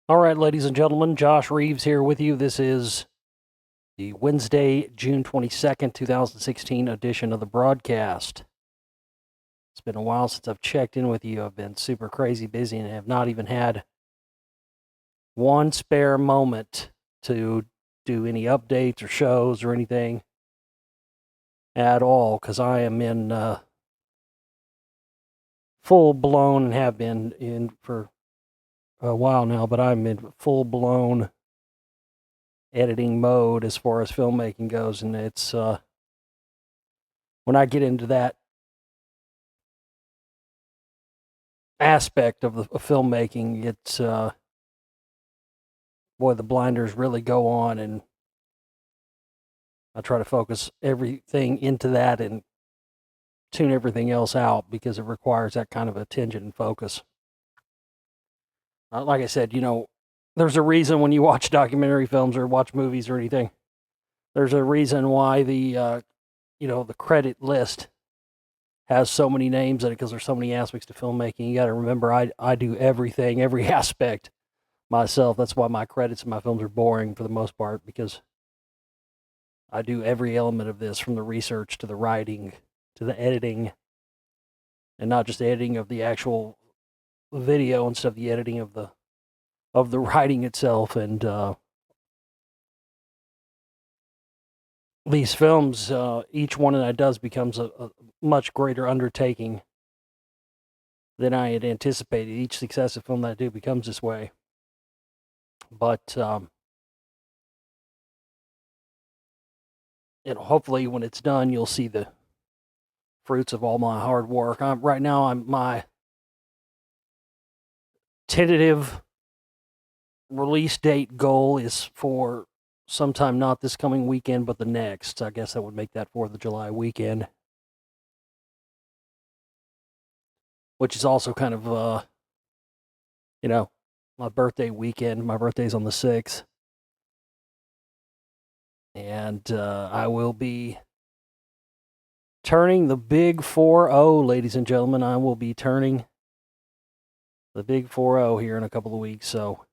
All right, ladies and gentlemen, Josh Reeves here with you. This is the Wednesday, June 22nd, 2016 edition of the broadcast. It's been a while since I've checked in with you. I've been super crazy busy and have not even had one spare moment to do any updates or shows or anything at all because I am in full blown and have been in for a while now, but I'm in full blown editing mode as far as filmmaking goes, and it's when I get into that aspect of filmmaking, it's boy, the blinders really go on, and I try to focus everything into that and tune everything else out because it requires that kind of attention and focus. Like I said, there's a reason when you watch documentary films or watch movies or anything. There's a reason why the credit list has so many names in it because there's so many aspects to filmmaking. You got to remember, I do everything, every aspect myself. That's why my credits in my films are boring for the most part, because I do every element of this, from the research to the writing to the editing, and not just the editing of the actual video and stuff, the editing of the writing itself. And these films, each one that I does becomes a much greater undertaking than I had anticipated. Each successive film that I do becomes this way. But hopefully when it's done, you'll see the fruits of all my hard work. Right now, my tentative release date goal is for sometime not this coming weekend, but the next. I guess that would make that 4th of July weekend, which is also kind of, my birthday weekend. My birthday's on the 6th. And I will be turning the big 4-0, ladies and gentlemen. I will be turning the big 4-0 here in a couple of weeks, so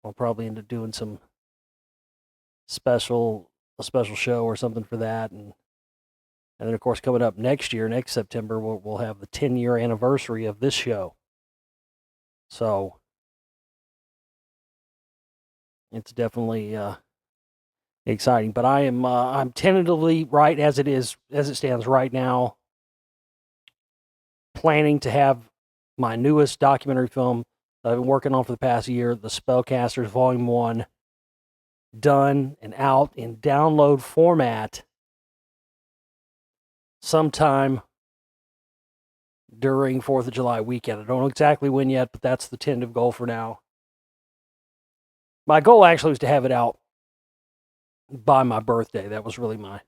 I'll probably end up doing a special show or something for that. And then, of course, coming up next September, we'll have the 10-year anniversary of this show. So it's definitely exciting. But I'm tentatively, right as it stands right now, planning to have my newest documentary film that I've been working on for the past year, The Spellcasters Volume 1, done and out in download format sometime during 4th of July weekend. I don't know exactly when yet, but that's the tentative goal for now. My goal actually was to have it out by my birthday. That was really my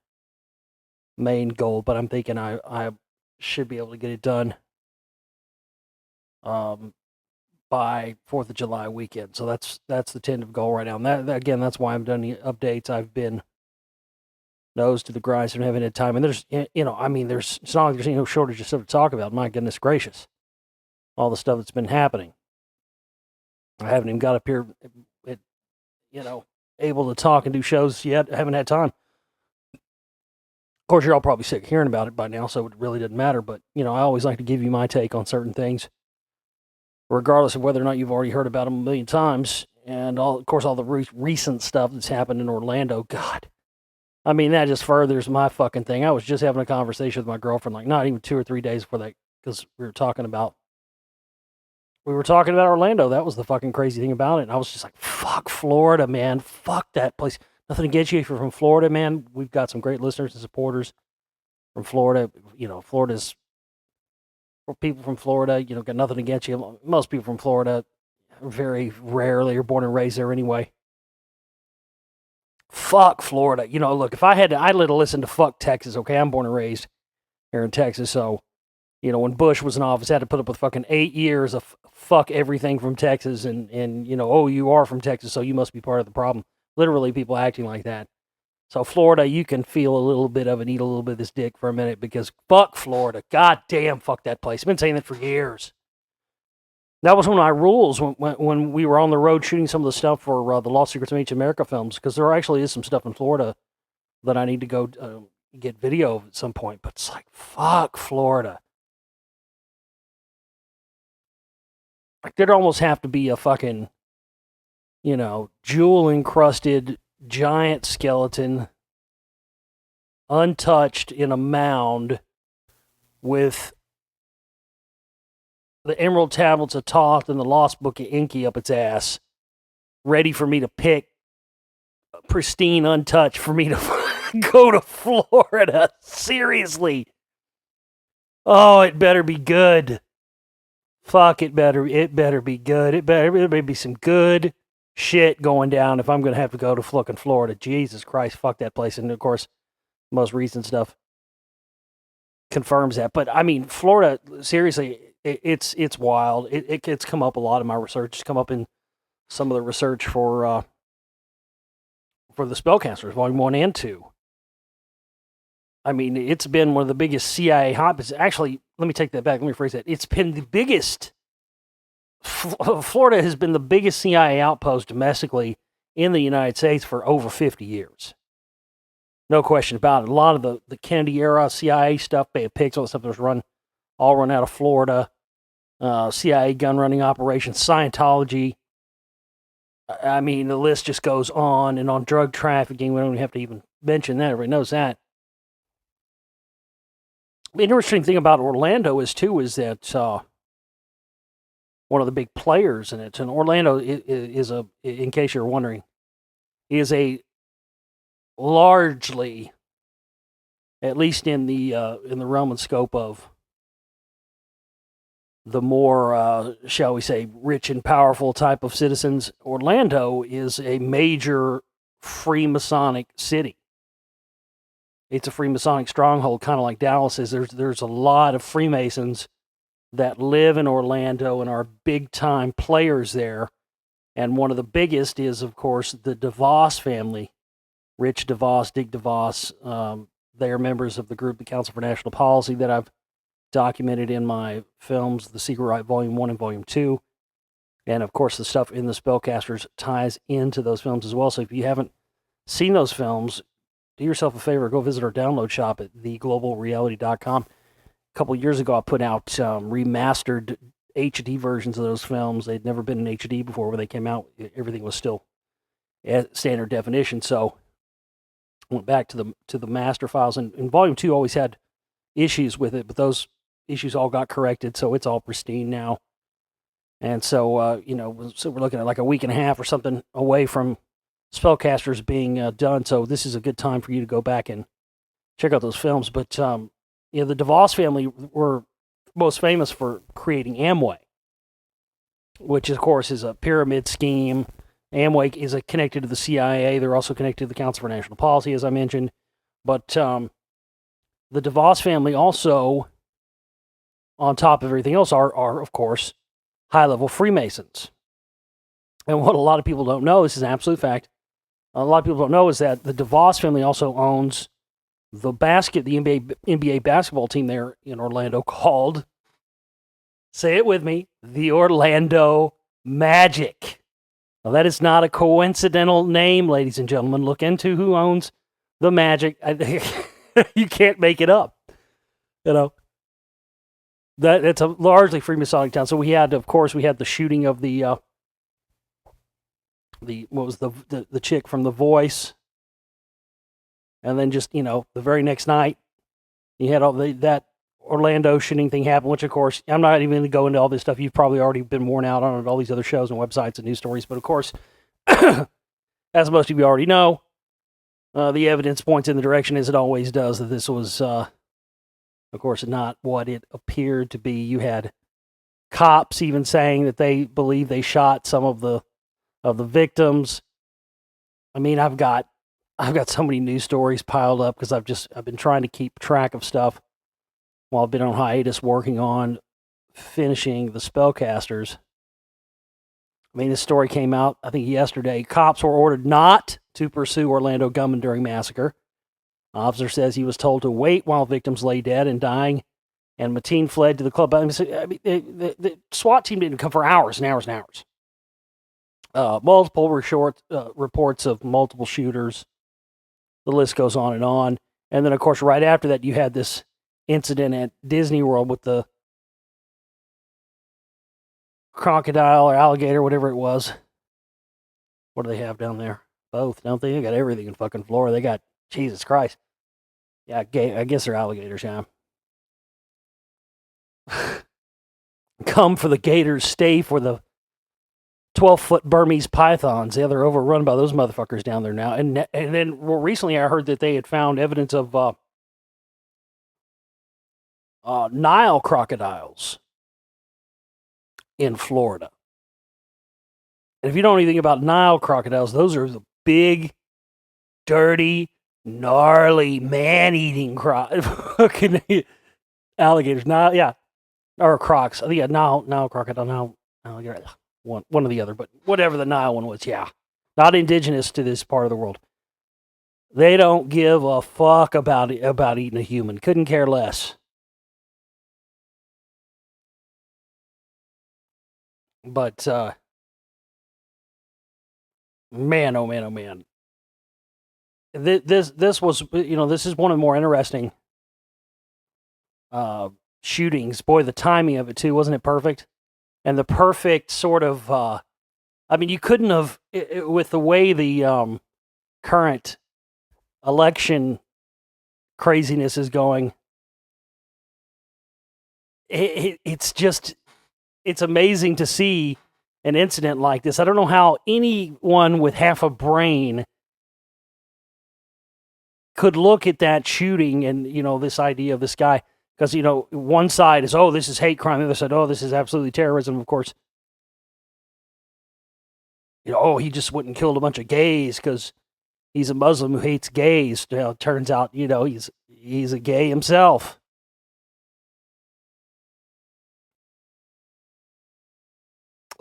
main goal, but I'm thinking I should be able to get it done by 4th of July weekend. So that's the tentative goal right now. And that again, that's why I've done the updates. I've been nose to the grind and haven't had time. And there's, it's not like there's no shortage of stuff to talk about. My goodness gracious, all the stuff that's been happening. I haven't even got up here, able to talk and do shows yet. I haven't had time. Of course, you're all probably sick of hearing about it by now, so it really doesn't matter. But, I always like to give you my take on certain things, regardless of whether or not you've already heard about them a million times. And, of course, all the recent stuff that's happened in Orlando, God. I mean, that just furthers my fucking thing. I was just having a conversation with my girlfriend, like not even 2 or 3 days before that, because we were talking about Orlando. That was the fucking crazy thing about it. And I was just like, fuck Florida, man. Fuck that place. Nothing against you if you're from Florida, man. We've got some great listeners and supporters from Florida. Florida's, for people from Florida, got nothing against you. Most people from Florida very rarely are born and raised there anyway. Fuck Florida. Look, if I had to, I'd listen to fuck Texas, okay? I'm born and raised here in Texas, so, when Bush was in office, I had to put up with fucking 8 years of fuck everything from Texas and oh, you are from Texas, so you must be part of the problem. Literally, people acting like that. So Florida, you can feel a little bit of and eat a little bit of this dick for a minute, because fuck Florida. God damn, fuck that place. I've been saying that for years. That was one of my rules when we were on the road shooting some of the stuff for the Lost Secrets of Ancient America films, because there actually is some stuff in Florida that I need to go get video of at some point. But it's like, fuck Florida. Like, there'd almost have to be a fucking, jewel-encrusted giant skeleton, untouched in a mound with the Emerald Tablets of Thoth and the Lost Book of Enki up its ass, ready for me to pick, pristine, untouched, for me to go to Florida. Seriously. Oh, it better be good. Fuck, it better be good. It better be some good shit going down if I'm going to have to go to fucking Florida. Jesus Christ, fuck that place. And of course, most recent stuff confirms that. But I mean, Florida, seriously, it's wild. It's come up a lot in my research. It's come up in some of the research for the Spellcasters, Volume 1 and 2. I mean, it's been one of the biggest CIA hotbeds. Actually, let me take that back. Let me rephrase that. It's been the biggest. Florida has been the biggest CIA outpost domestically in the United States for over 50 years. No question about it. A lot of the Kennedy era CIA stuff, Bay of Pigs, all the stuff that was run out of Florida. CIA gun running operations, Scientology. I mean, the list just goes on, and on drug trafficking. We don't have to even mention that. Everybody knows that. The interesting thing about Orlando is that one of the big players in it, and Orlando is in case you're wondering, is a largely, at least in the realm and scope of the more, shall we say, rich and powerful type of citizens, Orlando is a major Freemasonic city. It's a Freemasonic stronghold, kind of like Dallas is. There's a lot of Freemasons that live in Orlando and are big-time players there. And one of the biggest is, of course, the DeVos family. Rich DeVos, Dick DeVos. They are members of the group, the Council for National Policy, that I've documented in my films, The Secret Right, Volume 1 and Volume 2. And, of course, the stuff in the Spellcasters ties into those films as well. So if you haven't seen those films, do yourself a favor, go visit our download shop at theglobalreality.com. A couple years ago, I put out remastered HD versions of those films. They'd never been in HD before. When they came out, everything was still at standard definition. So I went back to the master files, and Volume 2 always had issues with it, but those issues all got corrected, so it's all pristine now. And so, so we're looking at like a week and a half or something away from Spellcasters being done, so this is a good time for you to go back and check out those films. But the DeVos family were most famous for creating Amway, which of course is a pyramid scheme. Amway is connected to the CIA. They're also connected to the Council for National Policy, as I mentioned. But the DeVos family also, on top of everything else, are of course high-level Freemasons. And what a lot of people don't know, this is an absolute fact, a lot of people don't know, is that the DeVos family also owns the NBA basketball team there in Orlando called, say it with me, the Orlando Magic. Now, that is not a coincidental name, ladies and gentlemen. Look into who owns the Magic. You can't make it up. It's a largely Freemasonic town. So we had the shooting of the chick from The Voice, and then just the very next night you had all that Orlando shooting thing happen, which of course I'm not even going to go into all this stuff. You've probably already been worn out on all these other shows and websites and news stories, but of course, as most of you already know, the evidence points in the direction, as it always does, that this was, of course, not what it appeared to be. You had cops even saying that they believe they shot some of the victims. I mean, I've got so many news stories piled up because I've been trying to keep track of stuff while I've been on hiatus working on finishing the Spellcasters. I mean, this story came out, I think, yesterday. Cops were ordered not to pursue Orlando gunman during massacre. Officer says he was told to wait while victims lay dead and dying, and Mateen fled to the club. I mean, the SWAT team didn't come for hours and hours and hours. Multiple reports of multiple shooters. The list goes on. And then, of course, right after that, you had this incident at Disney World with the crocodile or alligator, whatever it was. What do they have down there? Both, don't they? They got everything in fucking Florida. They got, Jesus Christ. Yeah, I guess they're alligators, yeah. Come for the gators, stay for the 12-foot Burmese pythons. Yeah, they're overrun by those motherfuckers down there now. And then recently I heard that they had found evidence of Nile crocodiles in Florida. And if you know anything about Nile crocodiles, those are the big, dirty, gnarly, man-eating alligators. Nile, yeah. Or crocs. Yeah, Nile crocodile, Nile alligator. One or the other, but whatever the Nile one was, yeah. Not indigenous to this part of the world. They don't give a fuck about eating a human. Couldn't care less. But, man, oh man, oh man. This was, this is one of the more interesting shootings. Boy, the timing of it, too. Wasn't it perfect? And the perfect sort of, you couldn't have, with the way the current election craziness is going, it's amazing to see an incident like this. I don't know how anyone with half a brain could look at that shooting and, this idea of this guy. Because, one side is, oh, this is hate crime. The other side, oh, this is absolutely terrorism, of course. Oh, he just went and killed a bunch of gays because he's a Muslim who hates gays. It turns out, he's a gay himself.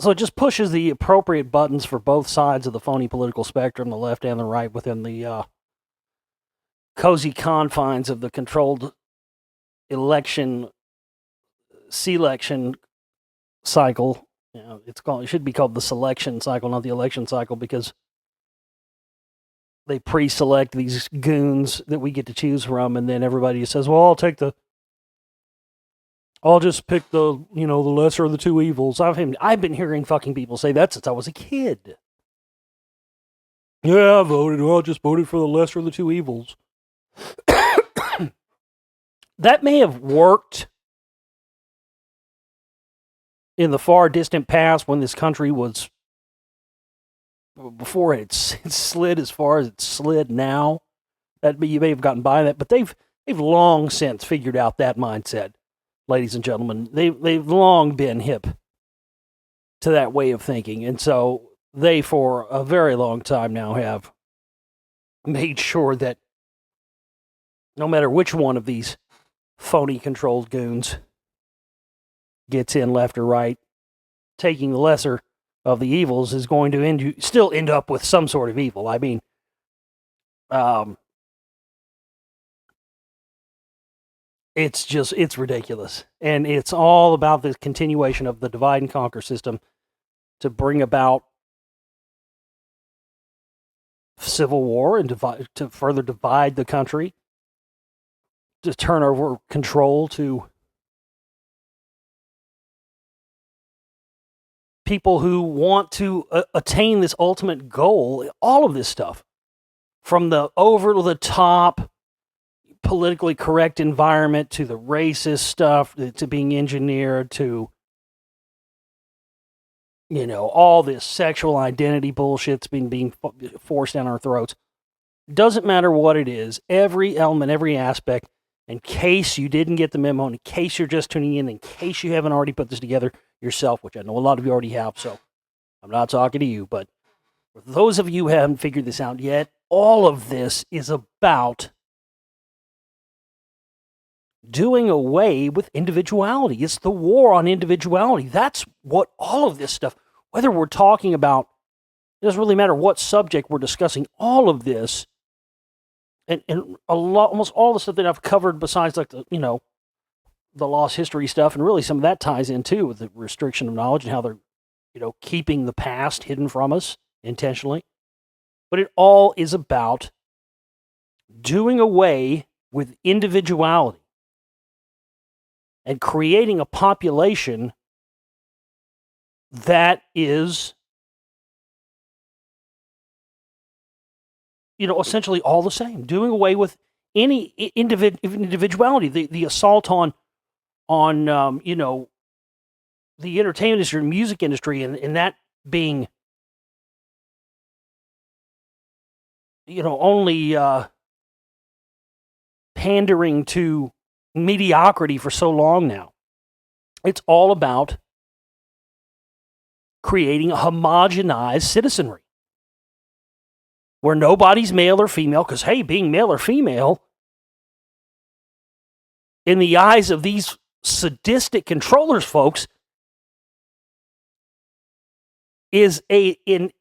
So it just pushes the appropriate buttons for both sides of the phony political spectrum, the left and the right, within the cozy confines of the controlled selection cycle. It should be called the selection cycle, not the election cycle, because they pre-select these goons that we get to choose from, and then everybody says, well, I'll just pick the lesser of the two evils. I've been hearing fucking people say that since I was a kid. Yeah, I voted. Well, I just voted for the lesser of the two evils. That may have worked in the far distant past when this country was, before it slid as far as it slid now. You may have gotten by that, but they've long since figured out that mindset, ladies and gentlemen. They've long been hip to that way of thinking, and so they, for a very long time now, have made sure that no matter which one of these phony controlled goons gets in, left or right, taking the lesser of the evils is going to still end up with some sort of evil. It's ridiculous. And it's all about the continuation of the divide and conquer system to bring about civil war and to further divide the country, to turn over control to people who want to attain this ultimate goal. All of this stuff, from the over-the-top politically correct environment to the racist stuff, to being engineered, to all this sexual identity bullshit's being forced down our throats. Doesn't matter what it is, every element, every aspect. In case you didn't get the memo, in case you're just tuning in case you haven't already put this together yourself, which I know a lot of you already have, so I'm not talking to you, but for those of you who haven't figured this out yet, all of this is about doing away with individuality. It's the war on individuality. That's what all of this stuff, whether we're talking about, it doesn't really matter what subject we're discussing, all of this, and almost all the stuff that I've covered besides the lost history stuff, and really some of that ties in too with the restriction of knowledge and how they're, keeping the past hidden from us intentionally. But it all is about doing away with individuality and creating a population that is, essentially all the same. Doing away with any individuality. The assault on the entertainment industry, music industry, and that being, only pandering to mediocrity for so long now. It's all about creating a homogenized citizenry where nobody's male or female, because, hey, being male or female, in the eyes of these sadistic controllers, folks, is an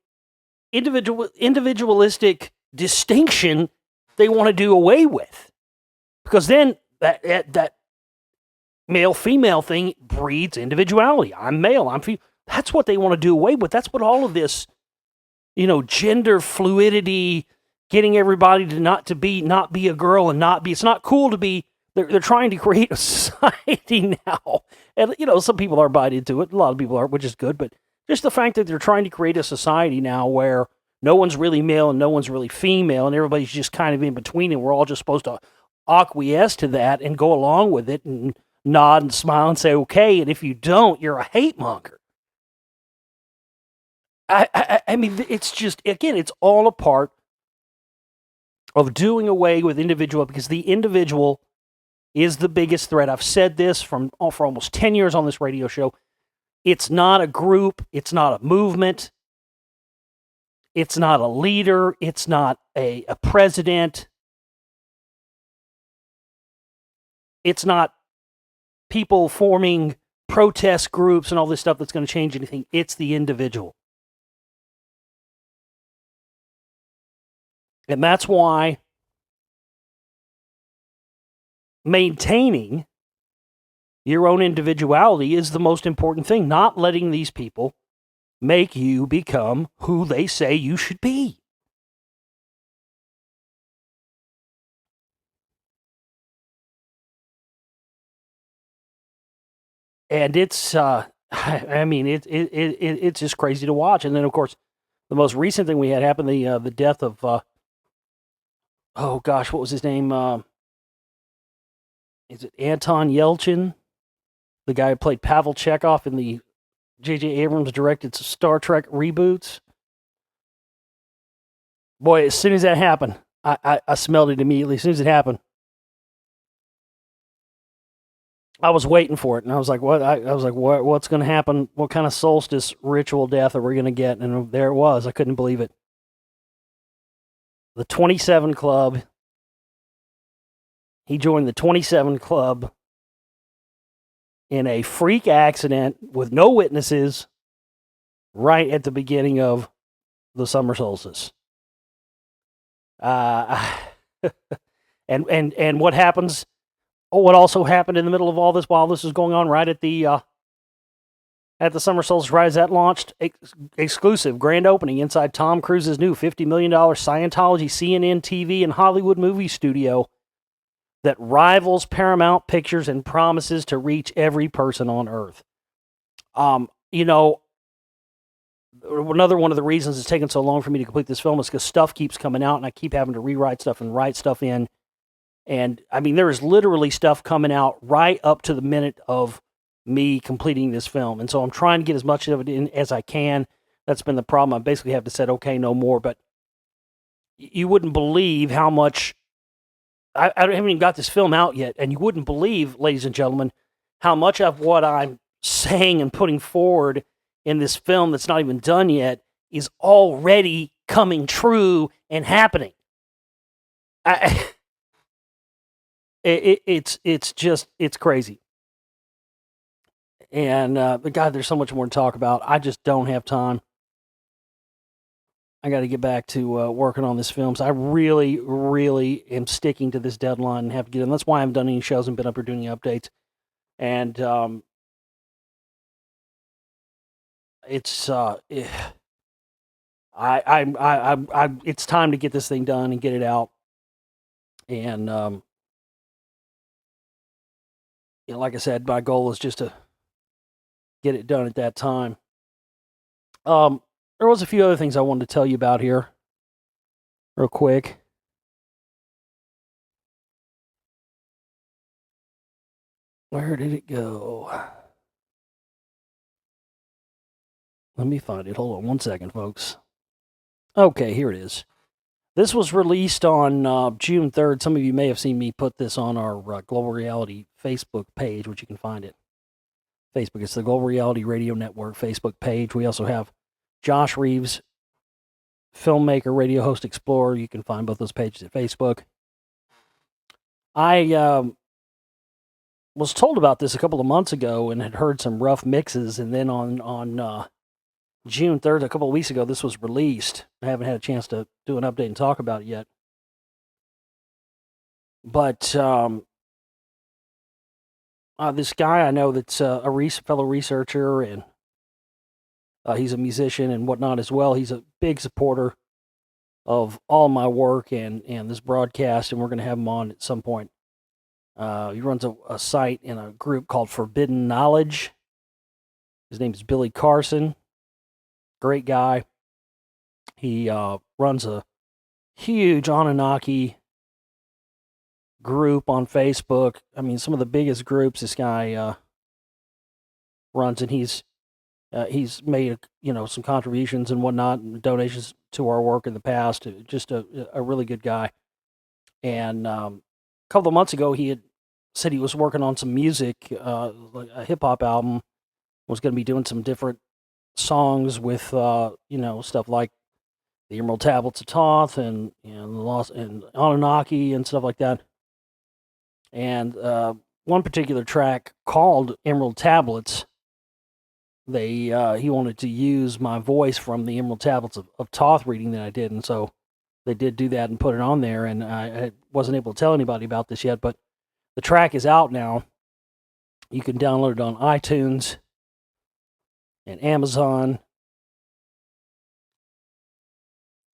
individualistic distinction they want to do away with. Because then that male-female thing breeds individuality. I'm male, I'm female. That's what they want to do away with. That's what all of this, gender fluidity, getting everybody to not be a girl and not be. It's not cool to be. They're trying to create a society now, and some people are buying into it. A lot of people are, which is good. But just the fact that they're trying to create a society now where no one's really male and no one's really female, and everybody's just kind of in between, and we're all just supposed to acquiesce to that and go along with it and nod and smile and say okay. And if you don't, you're a hate monger. I mean, it's just, again, it's all a part of doing away with individual, because the individual is the biggest threat. I've said this for almost 10 years on this radio show. It's not a group. It's not a movement. It's not a leader. It's not a president. It's not people forming protest groups and all this stuff that's going to change anything. It's the individual. And that's why maintaining your own individuality is the most important thing. Not letting these people make you become who they say you should be. And it's, it's just crazy to watch. And then, of course, the most recent thing we had happen, the death of, what was his name? Is it Anton Yelchin? The guy who played Pavel Chekhov in the J.J. Abrams directed Star Trek reboots. Boy, as soon as that happened, I smelled it immediately. As soon as it happened, I was waiting for it, and I was like, "What?" I was like, "What's going to happen? What kind of solstice ritual death are we going to get?" And there it was. I couldn't believe it. The 27 Club. He joined the 27 Club in a freak accident with no witnesses right at the beginning of the summer solstice. And what happens? What also happened in the middle of all this, while this is going on, right at the summer solstice, right as that launched, exclusive grand opening inside Tom Cruise's new $50 million Scientology CNN TV and Hollywood movie studio that rivals Paramount Pictures and promises to reach every person on Earth. Another one of the reasons it's taken so long for me to complete this film is because stuff keeps coming out, and I keep having to rewrite stuff and write stuff in. And, I mean, there is literally stuff coming out right up to the minute of me completing this film. And so I'm trying to get as much of it in as I can. That's been the problem. I basically have to say, okay, no more. But you wouldn't believe how much... I haven't even got this film out yet, and you wouldn't believe, ladies and gentlemen, how much of what I'm saying and putting forward in this film that's not even done yet is already coming true and happening. It's crazy. And, God, there's so much more to talk about. I just don't have time. I got to get back to working on this film. So I really, really am sticking to this deadline and have to get in. That's why I haven't done any shows and been up here doing any updates. And it's it's time to get this thing done and get it out. And like I said, my goal is just to get it done at that time. There was a few other things I wanted to tell you about here, real quick. Where did it go? Let me find it. Hold on one second, folks. Okay, here it is. This was released on June 3rd. Some of you may have seen me put this on our Global Reality Facebook page, which you can find it. Facebook. It's the Global Reality Radio Network Facebook page. We also have Josh Reeves, filmmaker, radio host, explorer. You can find both those pages at Facebook. I was told about this a couple of months ago and had heard some rough mixes, and then on June 3rd, a couple of weeks ago, this was released. I haven't had a chance to do an update and talk about it yet. But this guy I know that's a fellow researcher, and he's a musician and whatnot as well. He's a big supporter of all my work and this broadcast, and we're going to have him on at some point. He runs a site in a group called Forbidden Knowledge. His name is Billy Carson. Great guy. He runs a huge Anunnaki group on Facebook. I mean, some of the biggest groups this guy runs, and he's made some contributions and whatnot, and donations to our work in the past. Just a really good guy. And a couple of months ago, he had said he was working on some music, like a hip hop album. Was going to be doing some different songs with stuff like the Emerald Tablets of Thoth and Lost and Anunnaki and stuff like that. And one particular track called Emerald Tablets, he wanted to use my voice from the Emerald Tablets of Thoth reading that I did, and so they did do that and put it on there. And I wasn't able to tell anybody about this yet, but the track is out now. You can download it on iTunes and Amazon.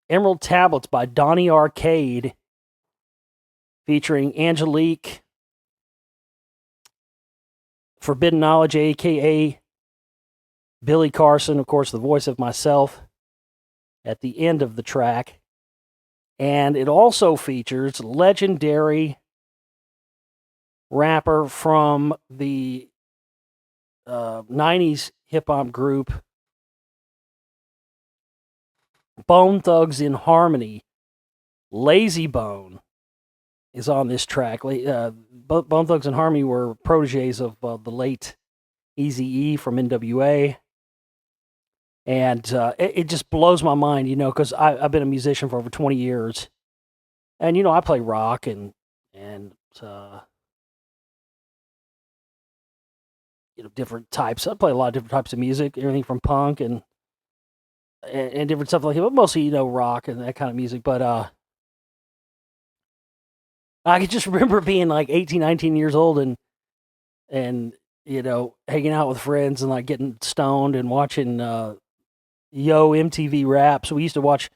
Emerald Tablets by Donnie Arcade, featuring Angelique, Forbidden Knowledge, a.k.a. Billy Carson, of course, the voice of myself, at the end of the track. And it also features legendary rapper from the 90s hip-hop group Bone Thugs in Harmony. Lazy Bone is on this track. Bone Thugs in Harmony were proteges of the late Eazy-E from NWA. And it just blows my mind, because I've been a musician for over 20 years. And, I play rock and different types. I play a lot of different types of music, everything from punk and different stuff like that, but mostly, rock and that kind of music. But I can just remember being like 18, 19 years old and hanging out with friends and like getting stoned and watching Yo MTV Raps. We used to watch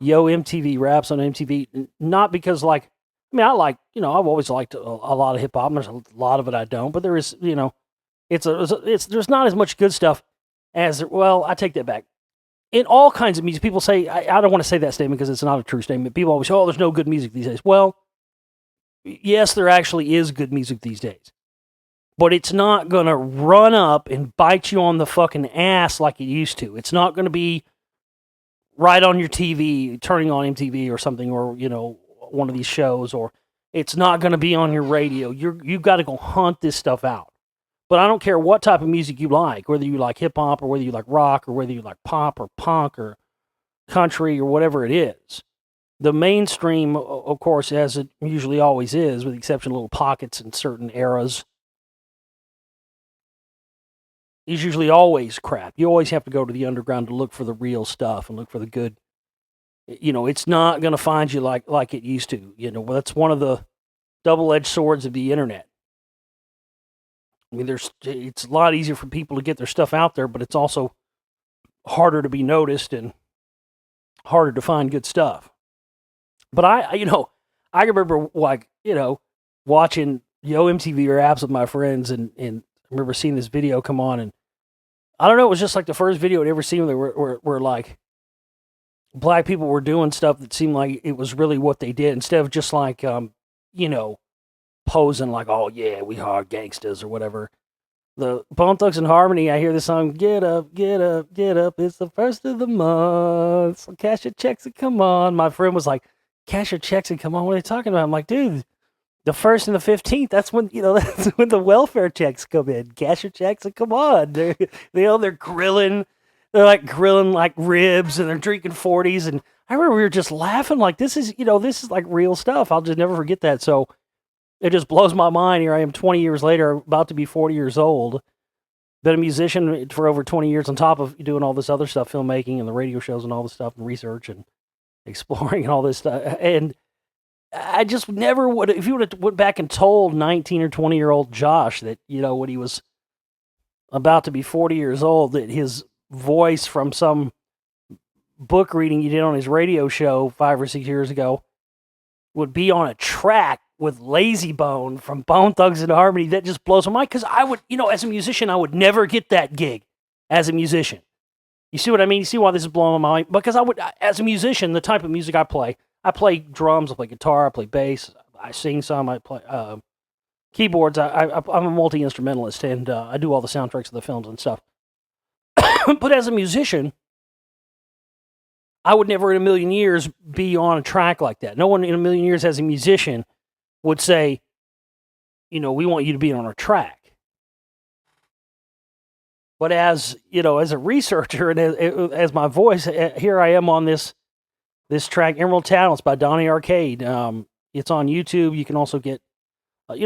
Yo MTV Raps on MTV, not because I like, I've always liked a lot of hip hop. There's a lot of it I don't, but there is, there's not as much good stuff as, I take that back. In all kinds of music, people say, I don't want to say that statement because it's not a true statement. People always say, there's no good music these days. Well, yes, there actually is good music these days. But it's not going to run up and bite you on the fucking ass like it used to. It's not going to be right on your TV, turning on MTV or something, or, one of these shows, or it's not going to be on your radio. You've got to go hunt this stuff out. But I don't care what type of music you like, whether you like hip-hop or whether you like rock or whether you like pop or punk or country or whatever it is. The mainstream, of course, as it usually always is, with the exception of little pockets in certain eras, is usually always crap. You always have to go to the underground to look for the real stuff and look for the good. It's not going to find you like it used to. That's one of the double-edged swords of the internet. I mean, it's a lot easier for people to get their stuff out there, but it's also harder to be noticed and harder to find good stuff. But I remember watching MTV or apps with my friends, and I remember seeing this video come on, and I don't know, it was just like the first video I'd ever seen where like black people were doing stuff that seemed like it was really what they did, instead of just like posing like, oh yeah, we are gangsters or whatever. The Bone Thugs and Harmony, I hear the song, get up, get up, get up, it's the first of the month, so cash your checks and come on. My friend was like, cash your checks and come on, what are they talking about? I'm like, dude, the 1st and the 15th, that's when, that's when the welfare checks come in. Cash your checks and come on. They're grilling, like ribs, and they're drinking 40s. And I remember we were just laughing like, this is like real stuff. I'll just never forget that. So it just blows my mind. Here I am 20 years later, about to be 40 years old. Been a musician for over 20 years on top of doing all this other stuff, filmmaking and the radio shows and all this stuff and research and exploring and all this stuff. And I just never would, if you would have went back and told 19 or 20-year-old Josh that, when he was about to be 40 years old, that his voice from some book reading he did on his radio show 5 or 6 years ago would be on a track with Lazy Bone from Bone Thugs and Harmony, that just blows my mind. Because I would, as a musician, I would never get that gig as a musician. You see what I mean? You see why this is blowing my mind? Because I would, as a musician, the type of music I play drums, I play guitar, I play bass, I sing some, I play keyboards. I'm a multi-instrumentalist, and I do all the soundtracks of the films and stuff. But as a musician, I would never in a million years be on a track like that. No one in a million years as a musician would say, we want you to be on our track. But as a researcher and as my voice, here I am on this track, Emerald Talents by Donnie Arcade. It's on YouTube. You can also get,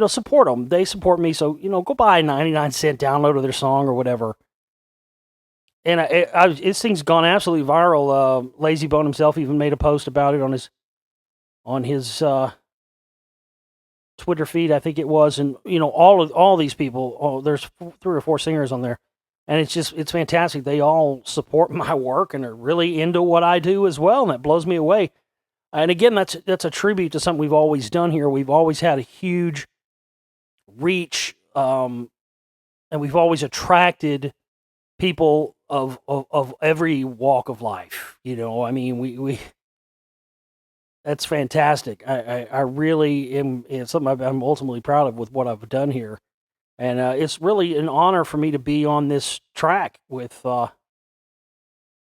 support them. They support me, so go buy a 99-cent download of their song or whatever. And this thing's gone absolutely viral. Lazy Bone himself even made a post about it on his Twitter feed, I think it was, and all these people. There's 3 or 4 singers on there, and it's fantastic. They all support my work and are really into what I do as well, and that blows me away. And again, that's a tribute to something we've always done here. We've always had a huge reach, and we've always attracted people of every walk of life. I mean, we that's fantastic. I really am. It's something I'm ultimately proud of with what I've done here. And it's really an honor for me to be on this track with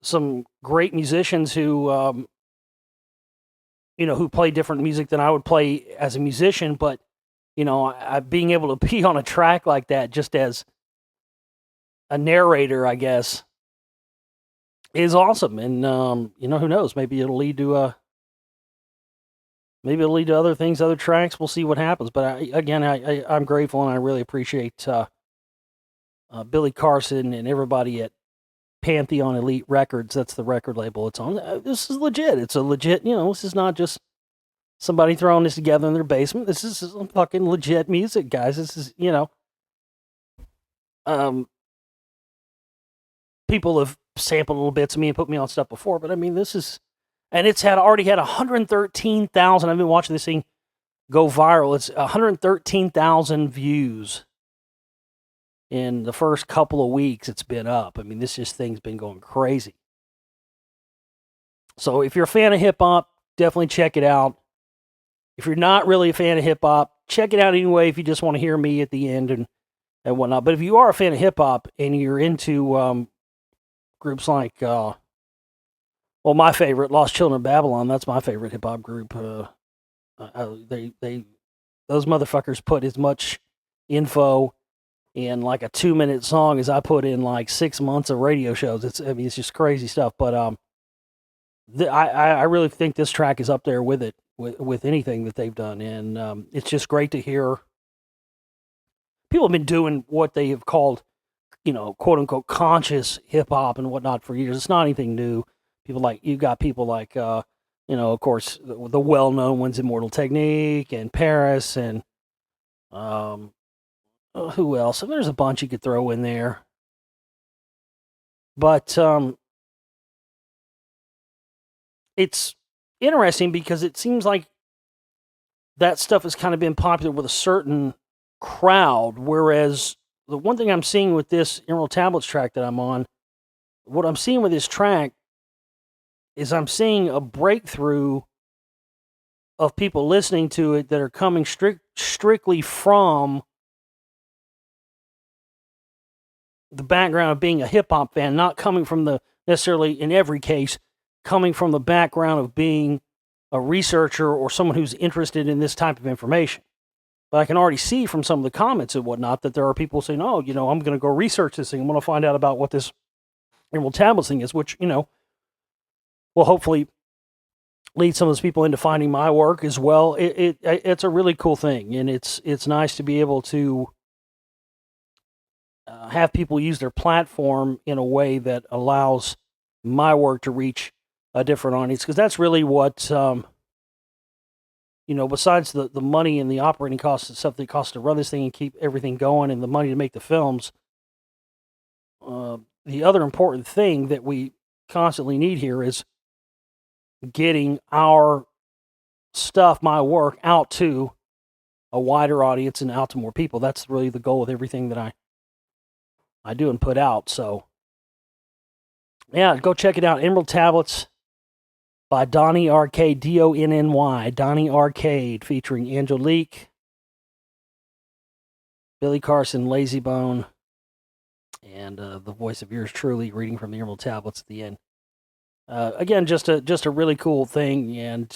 some great musicians who, who play different music than I would play as a musician. But, being able to be on a track like that just as a narrator, I guess, is awesome. And, who knows? Maybe it'll lead to other things, other tracks. We'll see what happens. But I'm grateful, and I really appreciate Billy Carson and everybody at Pantheon Elite Records. That's the record label it's on. This is legit. It's a legit, this is not just somebody throwing this together in their basement. This is some fucking legit music, guys. This is, people have sampled little bits of me and put me on stuff before, but I mean, this is, and it's already had 113,000. I've been watching this thing go viral. It's 113,000 views in the first couple of weeks it's been up. I mean, this thing's been going crazy. So if you're a fan of hip hop, definitely check it out. If you're not really a fan of hip hop, check it out anyway if you just want to hear me at the end and whatnot. But if you are a fan of hip hop and you're into groups like, my favorite, Lost Children of Babylon, that's my favorite hip hop group. Those motherfuckers put as much info in like a 2-minute song as I put in like 6 months of radio shows. It's just crazy stuff. But I really think this track is up there with it, with anything that they've done. And it's just great to hear people have been doing what they have called, quote unquote, conscious hip hop and whatnot for years. It's not anything new. You've got people like, of course, the well-known ones, Immortal Technique and Paris and, Who else? And there's a bunch you could throw in there. But it's interesting because it seems like that stuff has kind of been popular with a certain crowd, whereas the one thing I'm seeing with this Emerald Tablets track that I'm on, what I'm seeing with this track is I'm seeing a breakthrough of people listening to it that are coming strictly from the background of being a hip hop fan, not coming from the necessarily in every case, coming from the background of being a researcher or someone who's interested in this type of information. But I can already see from some of the comments and whatnot that there are people saying, oh, I'm going to go research this thing. I'm going to find out about what this Emerald Tablets thing is, which, will hopefully lead some of those people into finding my work as well. It's a really cool thing, and it's nice to be able to have people use their platform in a way that allows my work to reach a different audience, because that's really what besides the money and the operating costs and stuff that it costs to run this thing and keep everything going, and the money to make the films, the other important thing that we constantly need here is getting our stuff, my work, out to a wider audience and out to more people. That's really the goal with everything that I do and put out. So, yeah, go check it out. Emerald Tablets by Donnie Arcade, Donny, Donnie Arcade, featuring Angelique, Billy Carson, Lazy Bone, and the voice of yours truly reading from the Emerald Tablets at the end. Again, just a really cool thing, and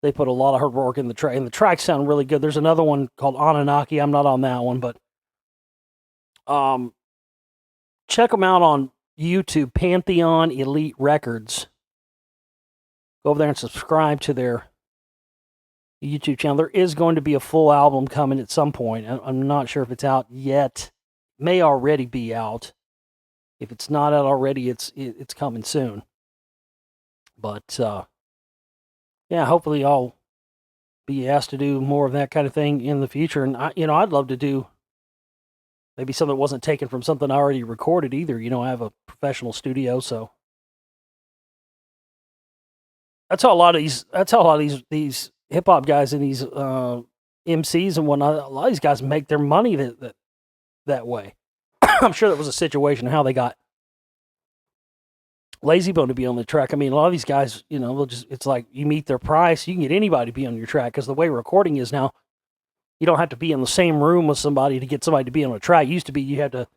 they put a lot of hard work in the track, and the tracks sound really good. There's another one called Anunnaki. I'm not on that one, but check them out on YouTube, Pantheon Elite Records. Go over there and subscribe to their YouTube channel. There is going to be a full album coming at some point. I'm not sure if it's out yet. It may already be out. If it's not out already, it's coming soon. But yeah, hopefully I'll be asked to do more of that kind of thing in the future. And I'd love to do maybe something that wasn't taken from something I already recorded either. I have a professional studio, so that's how a lot of these hip hop guys and these MCs and whatnot, a lot of these guys make their money that way. I'm sure that was a situation of how they got Lazy Bone to be on the track. I mean, a lot of these guys, it's like you meet their price. You can get anybody to be on your track, because the way recording is now, you don't have to be in the same room with somebody to get somebody to be on a track. It used to be you had to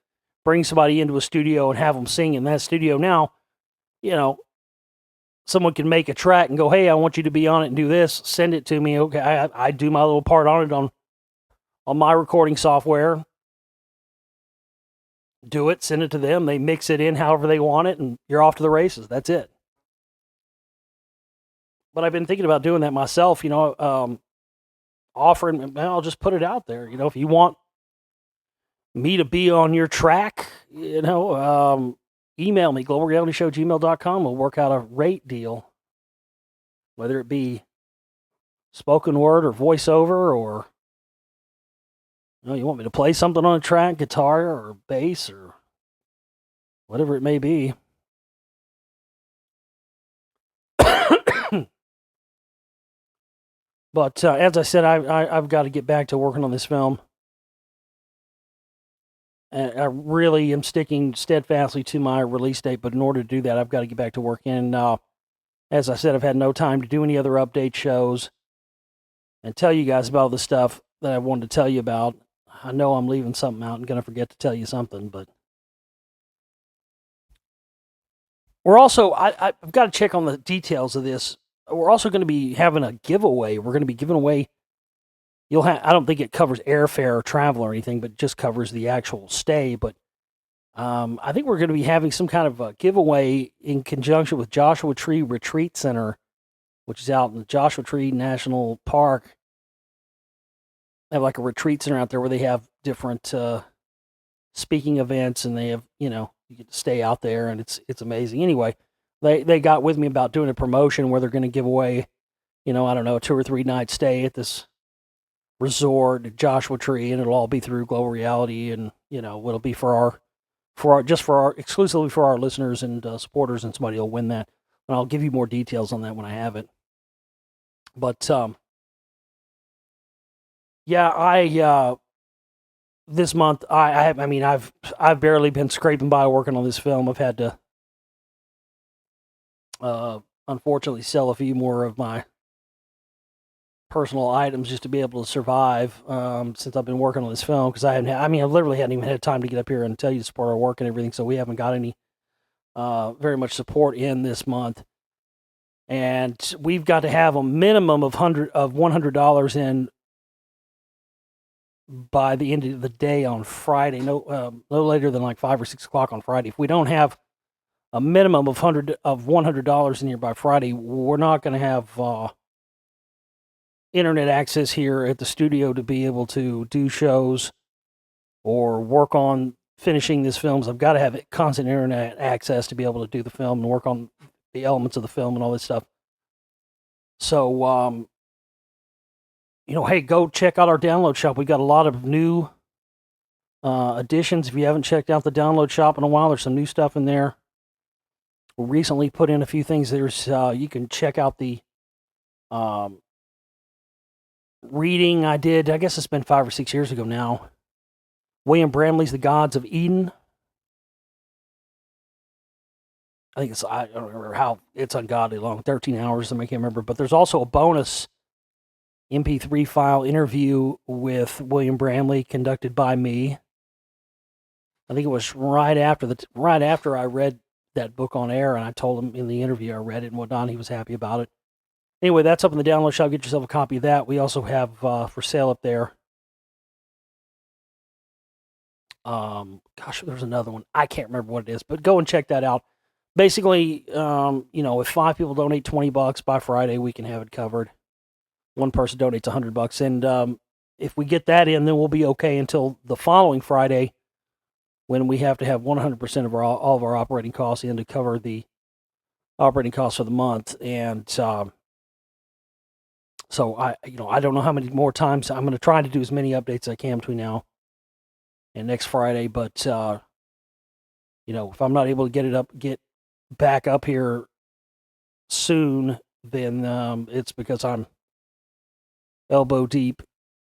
bring somebody into a studio and have them sing in that studio. Now, someone can make a track and go, hey, I want you to be on it and do this. Send it to me. Okay, I do my little part on it on my recording software. Do it, send it to them. They mix it in however they want it, and you're off to the races. That's it. But I've been thinking about doing that myself, offering, I'll just put it out there. If you want me to be on your track, email me, globalrealityshow@gmail.com. We'll work out a rate deal, whether it be spoken word or voiceover, or you want me to play something on a track, guitar or bass or whatever it may be. But as I said, I've got to get back to working on this film. And I really am sticking steadfastly to my release date, but in order to do that, I've got to get back to work. And as I said, I've had no time to do any other update shows and tell you guys about the stuff that I wanted to tell you about. I know I'm leaving something out and going to forget to tell you something, but we're also, I've got to check on the details of this. We're also going to be having a giveaway. We're going to be giving away, I don't think it covers airfare or travel or anything, but just covers the actual stay. But I think we're going to be having some kind of a giveaway in conjunction with Joshua Tree Retreat Center, which is out in the Joshua Tree National Park. They have like a retreat center out there where they have different speaking events, and they have, you get to stay out there, and it's amazing. Anyway, they got with me about doing a promotion where they're going to give away, I don't know, a 2 or 3 night stay at this resort, Joshua Tree, and it'll all be through Global Reality, and it'll be exclusively for our listeners and supporters, and somebody will win that. And I'll give you more details on that when I have it. But yeah, I this month I've barely been scraping by working on this film. I've had to unfortunately sell a few more of my personal items just to be able to survive since I've been working on this film, because I literally hadn't even had time to get up here and tell you to support our work and everything, so we haven't got any very much support in this month. And we've got to have a minimum of $100 in by the end of the day on Friday, no later than like 5 or 6 o'clock on Friday. If we don't have a minimum of $100 in here by Friday, we're not going to have internet access here at the studio to be able to do shows or work on finishing this film. So I've got to have constant internet access to be able to do the film and work on the elements of the film and all this stuff. So, hey, go check out our download shop. We got a lot of new additions. If you haven't checked out the download shop in a while, there's some new stuff in there. We recently put in a few things. You can check out the reading I did. I guess it's been 5 or 6 years ago now. William Bramley's The Gods of Eden. I don't remember how it's ungodly long, 13 hours, I can't remember. But there's also a bonus MP3 file interview with William Bramley conducted by me. I think it was right after I read that book on air, and I told him in the interview I read it and whatnot. He was happy about it. Anyway, that's up in the download shop. Get yourself a copy of that. We also have for sale up there. There's another one. I can't remember what it is, but go and check that out. Basically, if 5 people donate $20 by Friday, we can have it covered. One person donates $100, and if we get that in, then we'll be okay until the following Friday, when we have to have 100% of all of our operating costs in to cover the operating costs for the month. And so I don't know how many more times I'm going to try to do as many updates as I can between now and next Friday. But if I'm not able to get back up here soon, then it's because I'm elbow deep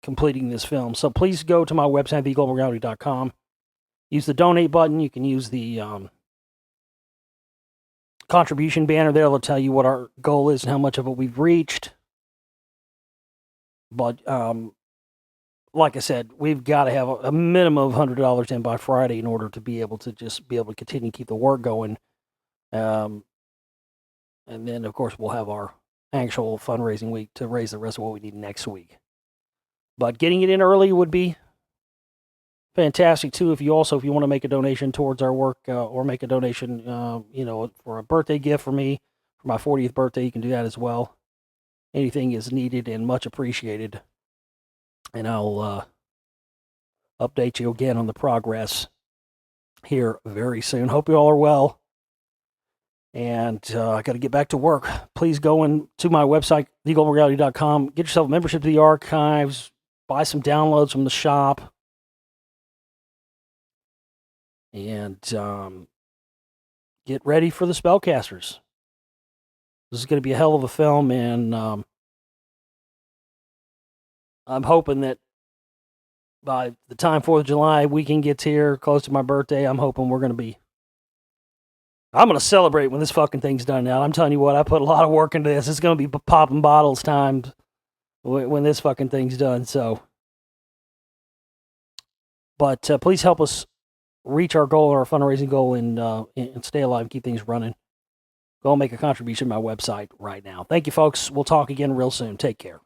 completing this film. So please go to my website, theglobalreality.com. Use the donate button. You can use the contribution banner there. It'll tell you what our goal is and how much of it we've reached. But like I said, we've got to have a minimum of $100 in by Friday in order to be able to continue to keep the work going. And then, of course, we'll have our actual fundraising week to raise the rest of what we need next week. But getting it in early would be fantastic too. If you want to make a donation towards our work, or make a donation, for a birthday gift for me for my 40th birthday, you can do that as well. Anything is needed and much appreciated. And I'll update you again on the progress here very soon. Hope you all are well. And I got to get back to work. Please go to my website, theglobalreality.com. Get yourself a membership to the archives. Buy some downloads from the shop. And get ready for the Spellcasters. This is going to be a hell of a film, and I'm hoping that by the time 4th of July weekend gets here, close to my birthday, I'm hoping I'm going to celebrate when this fucking thing's done now. I'm telling you what, I put a lot of work into this. It's going to be popping bottles time when this fucking thing's done. So, but please help us reach our goal, our fundraising goal, and stay alive and keep things running. Go and make a contribution to my website right now. Thank you, folks. We'll talk again real soon. Take care.